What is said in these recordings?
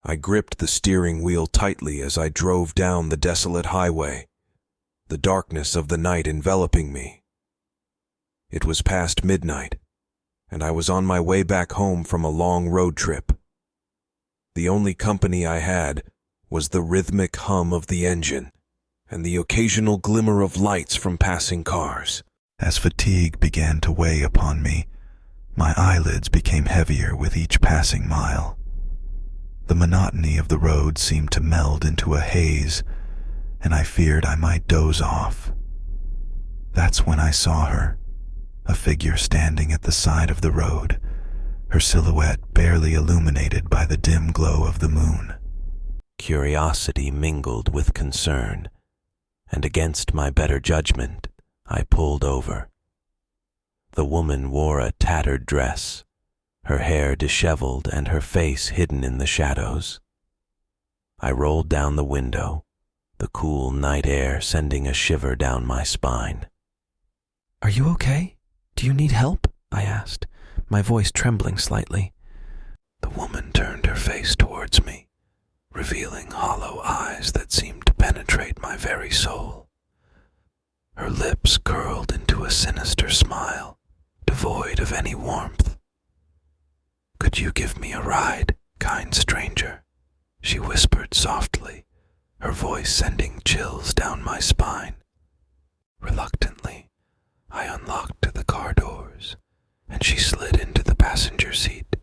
I gripped the steering wheel tightly as I drove down the desolate highway, the darkness of the night enveloping me. It was past midnight, and I was on my way back home from a long road trip. The only company I had was the rhythmic hum of the engine and the occasional glimmer of lights from passing cars. As fatigue began to weigh upon me, my eyelids became heavier with each passing mile. The monotony of the road seemed to meld into a haze, and I feared I might doze off. That's when I saw her, a figure standing at the side of the road, her silhouette barely illuminated by the dim glow of the moon. Curiosity mingled with concern, and against my better judgment, I pulled over. The woman wore a tattered dress, her hair disheveled and her face hidden in the shadows. I rolled down the window, the cool night air sending a shiver down my spine. "Are you okay? Do you need help?" I asked, my voice trembling slightly. The woman turned her face towards me, revealing hollow eyes that seemed to penetrate my very soul. Her lips curled into a sinister smile, devoid of any warmth. "Could you give me a ride, kind stranger?" she whispered softly, her voice sending chills down my spine. Reluctantly, I unlocked the car doors, and she slid into the passenger seat.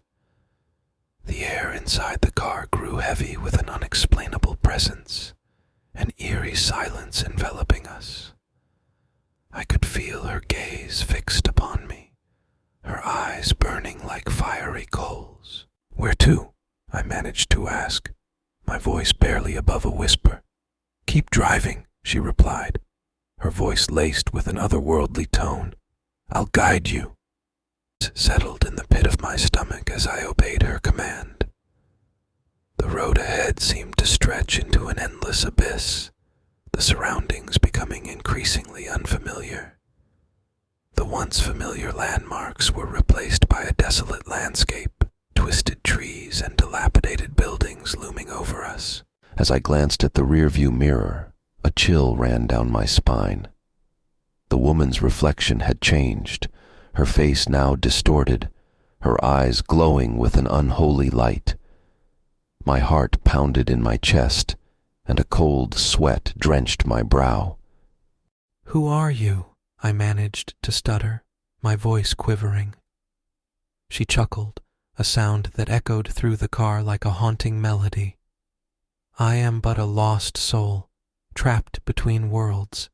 The air inside the car grew heavy with an unexplainable presence, an eerie silence enveloping us. I could feel her gaze fixed upon me, her eyes burning like fiery coals. "Where to?" I managed to ask, my voice barely above a whisper. "Keep driving," she replied, her voice laced with an otherworldly tone. "I'll guide you." Settled in the pit of my stomach as I obeyed her command. The road ahead seemed to stretch into an endless abyss, the surroundings becoming increasingly unfamiliar. The once familiar landmarks were replaced by a desolate landscape, twisted trees and dilapidated buildings looming over us. As I glanced at the rearview mirror, a chill ran down my spine. The woman's reflection had changed, her face now distorted, her eyes glowing with an unholy light. My heart pounded in my chest, and a cold sweat drenched my brow. "Who are you?" I managed to stutter, my voice quivering. She chuckled, a sound that echoed through the car like a haunting melody. "I am but a lost soul, trapped between worlds,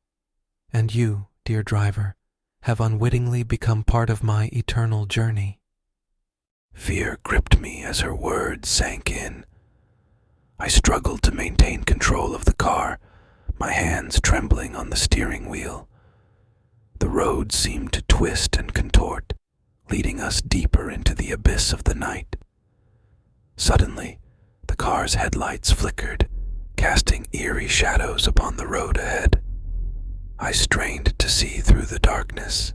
and you, dear driver, have unwittingly become part of my eternal journey." Fear gripped me as her words sank in. I struggled to maintain control of the car, my hands trembling on the steering wheel. The road seemed to twist and contort, leading us deeper into the abyss of the night. Suddenly, the car's headlights flickered, casting eerie shadows upon the road ahead. I strained to see through the darkness,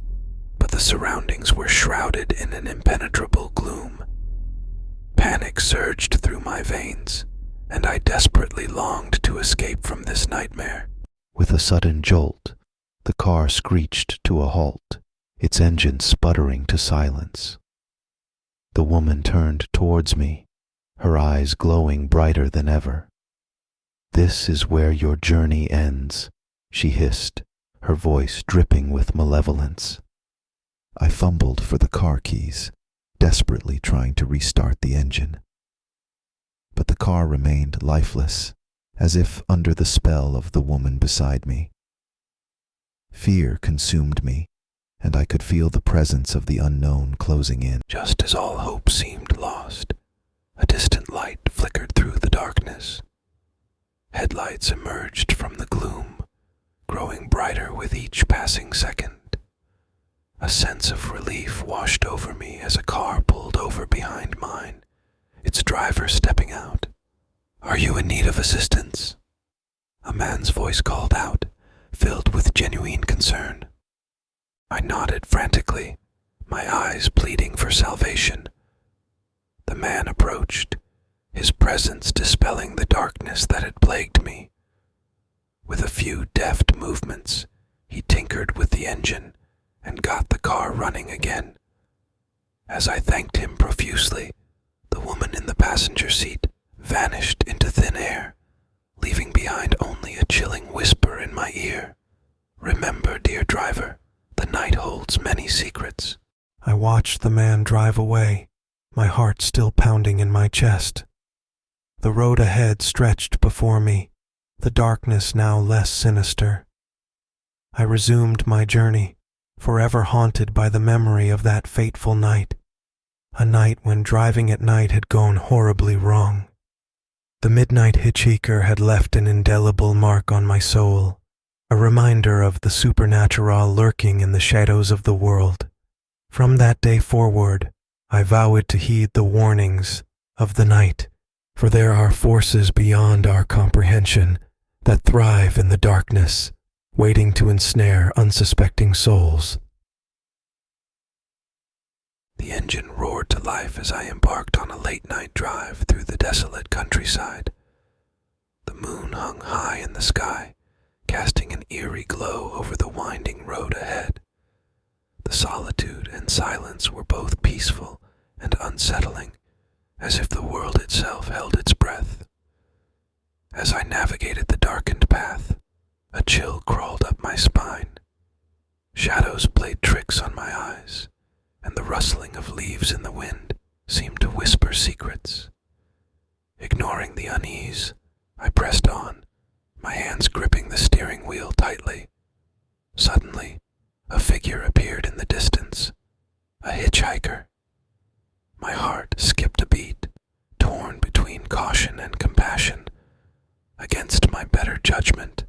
but the surroundings were shrouded in an impenetrable gloom. Panic surged through my veins, and I desperately longed to escape from this nightmare. With a sudden jolt, the car screeched to a halt, its engine sputtering to silence. The woman turned towards me, her eyes glowing brighter than ever. "This is where your journey ends," she hissed, her voice dripping with malevolence. I fumbled for the car keys, desperately trying to restart the engine. But the car remained lifeless, as if under the spell of the woman beside me. Fear consumed me, and I could feel the presence of the unknown closing in. Just as all hope seemed lost, a distant light flickered through the darkness. Headlights emerged from the gloom, growing brighter with each passing second. A sense of relief washed over me as a car pulled over behind mine, its driver stepping out. "Are you in need of assistance?" A man's voice called out, filled with genuine concern. I nodded frantically, my eyes pleading for salvation. The man approached, his presence dispelling the darkness that had plagued me. With a few deft movements, he tinkered with the engine and got the car running again. As I thanked him profusely, the woman in the passenger seat vanished into thin air, leaving behind only a chilling whisper in my ear. "Remember, dear driver, the night holds many secrets." I watched the man drive away, my heart still pounding in my chest. The road ahead stretched before me, the darkness now less sinister. I resumed my journey, forever haunted by the memory of that fateful night, a night when driving at night had gone horribly wrong. The midnight hitchhiker had left an indelible mark on my soul, a reminder of the supernatural lurking in the shadows of the world. From that day forward, I vowed to heed the warnings of the night, for there are forces beyond our comprehension that thrive in the darkness, waiting to ensnare unsuspecting souls. The engine roared to life as I embarked on a late-night drive through the desolate countryside. The moon hung high in the sky, casting an eerie glow over the winding road ahead. The solitude and silence were both peaceful and unsettling, as if the world itself held its breath. As I navigated the darkened path, a chill crawled up my spine. Shadows played tricks on my eyes, and the rustling of leaves in the wind seemed to whisper secrets. Ignoring the unease, I pressed on, my hands gripping the steering wheel tightly. Suddenly, a figure appeared in the distance, a hitchhiker. My heart skipped a beat, torn between caution and compassion. Against my better judgment,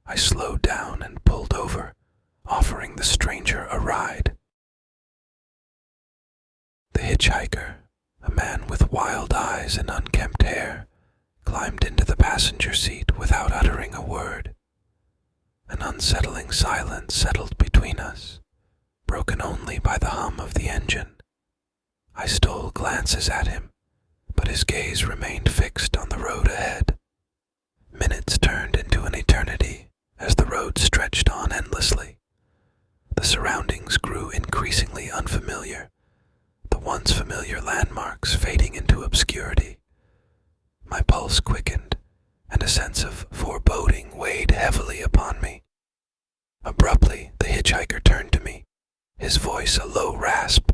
I slowed down and pulled over, offering the stranger a ride. The hitchhiker, a man with wild eyes and unkempt hair, climbed into the passenger seat without uttering a word. An unsettling silence settled between us, broken only by the hum of the engine. I stole glances at him, but his gaze remained fixed on the road ahead. Minutes turned into an eternity as the road stretched on endlessly. The surroundings grew increasingly unfamiliar, the once familiar landmarks fading into obscurity. My pulse quickened, and a sense of foreboding weighed heavily upon me. Abruptly, the hitchhiker turned to me, his voice a low rasp.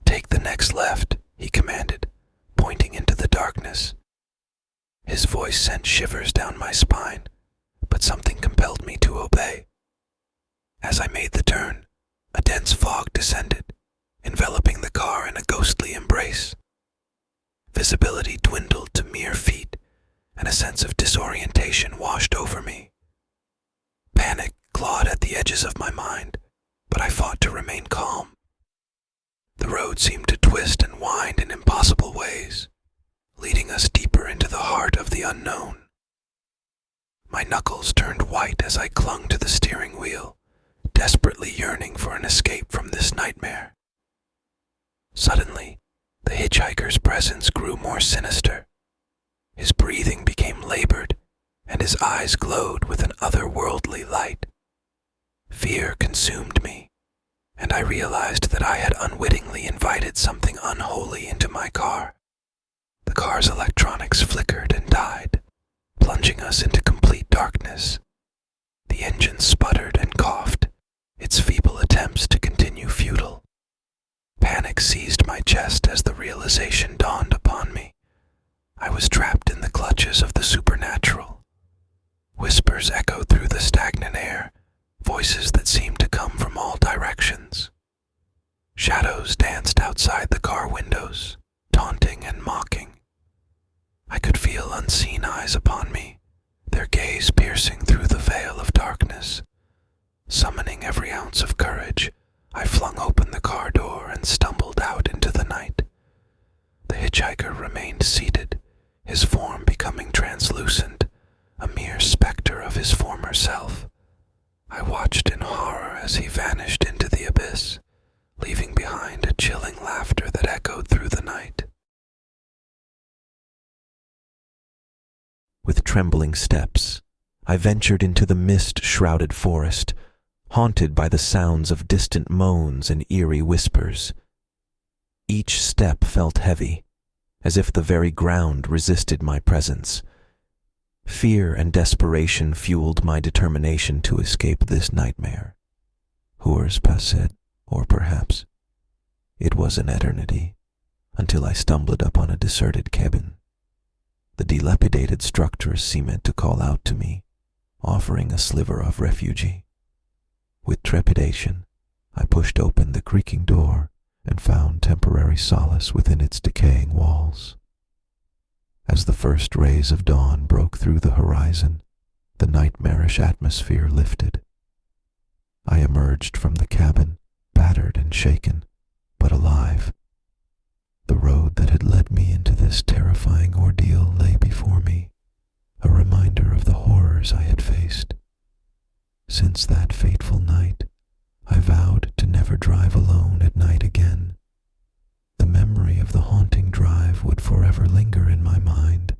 "Take the next left," he commanded, pointing into the darkness. His voice sent shivers down my spine, but something compelled me to obey. As I made the turn, a dense fog descended, enveloping the car in a ghostly embrace. Visibility dwindled to mere feet, and a sense of disorientation washed over me. Panic clawed at the edges of my mind, but I fought to remain calm. The road seemed to twist and wind in impossible ways, leading us deeper into the heart of the unknown. My knuckles turned white as I clung to the steering wheel, desperately yearning for an escape from this nightmare. Suddenly, the hitchhiker's presence grew more sinister. His breathing became labored, and his eyes glowed with an otherworldly light. Fear consumed me, and I realized that I had unwittingly invited something unholy into my car. The car's electronics flickered and died, plunging us into complete darkness. The engine sputtered and coughed, its feeble attempts to continue futile. Panic seized my chest as the realization dawned upon me. I was trapped in the clutches of the supernatural. Whispers echoed through the stagnant air, voices that seemed to come from all directions. Shadows danced outside the car windows, taunting and mocking. I could feel unseen eyes upon me, their gaze piercing through the veil of darkness. Summoning every ounce of courage, I flung open the car door and stumbled out into the night. The hitchhiker remained seated, his form becoming translucent, a mere specter of his former self. I watched in horror as he vanished into the abyss, leaving behind a chilling laughter that echoed through the night. With trembling steps, I ventured into the mist-shrouded forest, haunted by the sounds of distant moans and eerie whispers. Each step felt heavy, as if the very ground resisted my presence. Fear and desperation fueled my determination to escape this nightmare. Heures passait, or perhaps it was an eternity, until I stumbled upon a deserted cabin. The dilapidated structure seemed to call out to me, offering a sliver of refuge. With trepidation, I pushed open the creaking door and found temporary solace within its decaying walls. As the first rays of dawn broke through the horizon, the nightmarish atmosphere lifted. I emerged from the cabin, battered and shaken, but alive. The road that had led me into this terrifying ordeal lay before me, a reminder of the horrors I had faced. Since that fateful night, I vowed to never drive alone at night again. The memory of the haunting drive would forever linger in my mind,